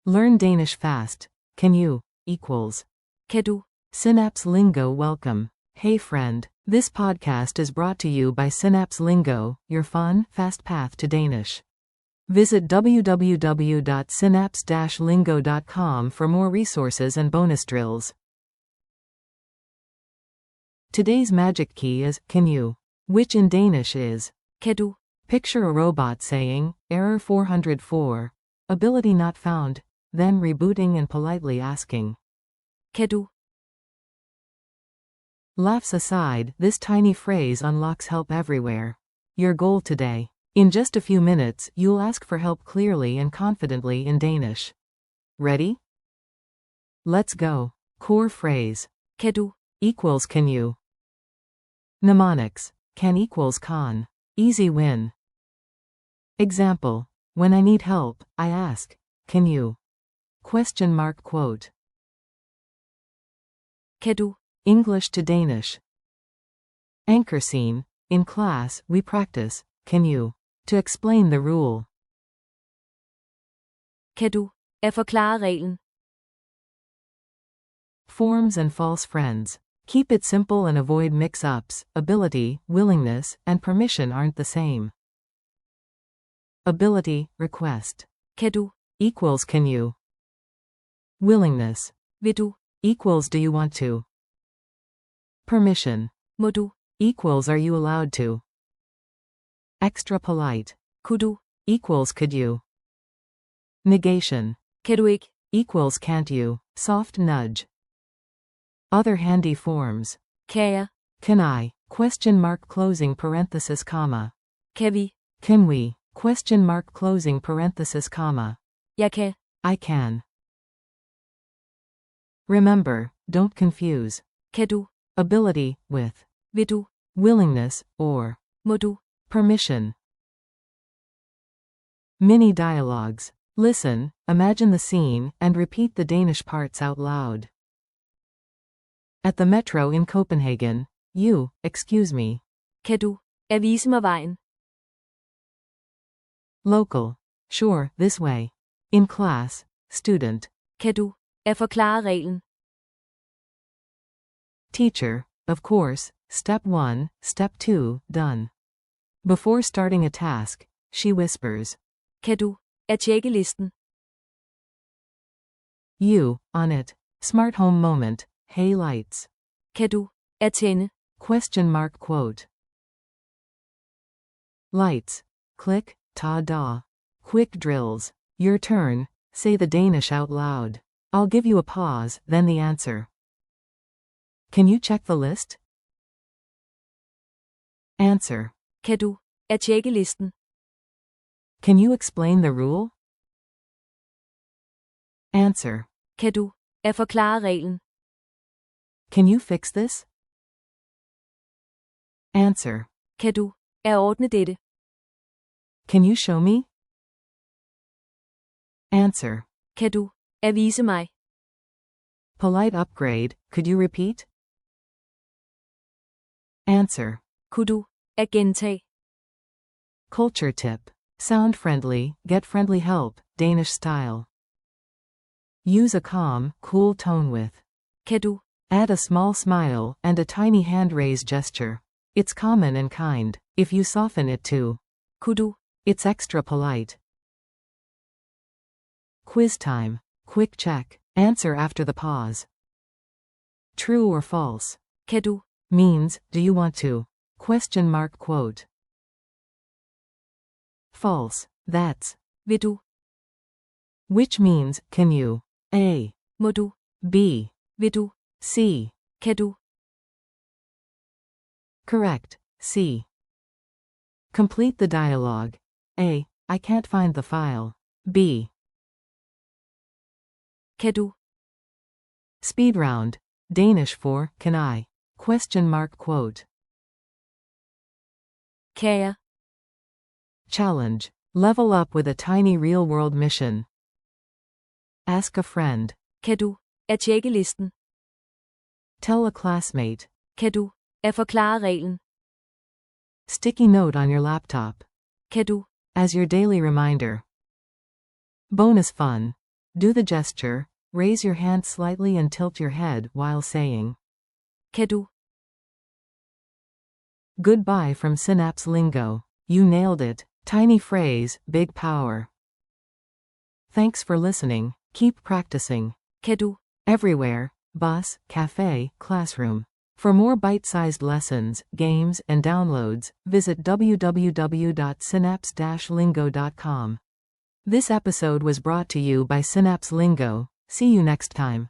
Learn Danish fast. Can you? Equals. Kan du? Synapse Lingo welcome. Hey friend. This podcast is brought to you by Synapse Lingo, your fun, fast path to Danish. Visit www.synapse-lingo.com for more resources and bonus drills. Today's magic key is can you, which in Danish is Kan du? picture a robot saying, error 404, ability not found, then rebooting and politely asking. Kan du? Laughs aside, this tiny phrase unlocks help everywhere. Your goal today. In just a few minutes, you'll ask for help clearly and confidently in Danish. Ready? Let's go. Core phrase. Kan du? Equals can you. Mnemonics. Can equals con. Easy win. Example. When I need help, I ask, can you? Question mark quote. Kan du? English to Danish. Anchor scene. In class, we practice, can you? To explain the rule. Kan du? At forklare reglen. Forms and false friends. Keep it simple and avoid mix-ups. Ability, willingness, and permission aren't the same. Ability, request. Kan du? Equals can you. Willingness. Vil du? Equals do you want to. Permission. Må du? Equals are you allowed to. Extra polite. Kunne du? Equals could you. Negation. Kan du ikke? Equals can't you. Soft nudge. Other handy forms. Kan jeg? Can I? Question mark closing parenthesis comma. Kan vi? Can we? Question mark closing parenthesis comma. Jeg kan. I can. Remember, don't confuse. Kan du? Ability, with. Vil du? Willingness, or. Må du? Permission. Mini dialogues. Listen, imagine the scene, and repeat the Danish parts out loud. At the metro in Copenhagen. You, excuse me. Kan du? At vise mig vejen. Local. Sure, this way. In class. Student. Kan du? At forklare reglen. Teacher. Of course. Step 1, Step 2, done. Before starting a task, she whispers. Kan du? At tjekke listen. You, on it. Smart home moment. Hey lights. Kan du? At tænde. Question mark quote. Lights. Click, ta-da. Quick drills. Your turn. Say the Danish out loud. I'll give you a pause, then the answer. Can you check the list? Answer. Kan du? At tjekke listen. Can you explain the rule? Answer. Kan du? At forklare reglen. Can you fix this? Answer. Kan du? At ordne dette. Can you show me? Answer. Kan du? At vise mig. Polite upgrade, could you repeat? Answer. Kunne du? At gentage. Culture tip. Sound friendly, get friendly help, Danish style. Use a calm, cool tone with. Kan du? Add a small smile and a tiny hand raise gesture. It's common and kind. If you soften it to. Kunne du? It's extra polite. Quiz time. Quick check. Answer after the pause. True or false? Kan du? Means, do you want to? Question mark quote. False. That's. Vil du? Which means, can you? A. Må du? B. Vil du? C. Kan du? Correct. C. Complete the dialogue. A. I can't find the file. B. Kan du? Speed round. Danish for, can I? Question mark quote. Kan jeg? Challenge. Level up with a tiny real-world mission. Ask a friend. Kan du? At tjekke listen. Tell a classmate. Kan du? At forklare reglen. Sticky note on your laptop. Kan du? As your daily reminder. Bonus fun. Do the gesture. Raise your hand slightly and tilt your head while saying Kan du? goodbye from Synapse Lingo. You nailed it. Tiny phrase, big power. Thanks for listening. Keep practicing. Kan du? Everywhere. Bus, cafe, classroom. For more bite-sized lessons, games, and downloads, visit www.synapse-lingo.com. This episode was brought to you by Synapse Lingo. See you next time.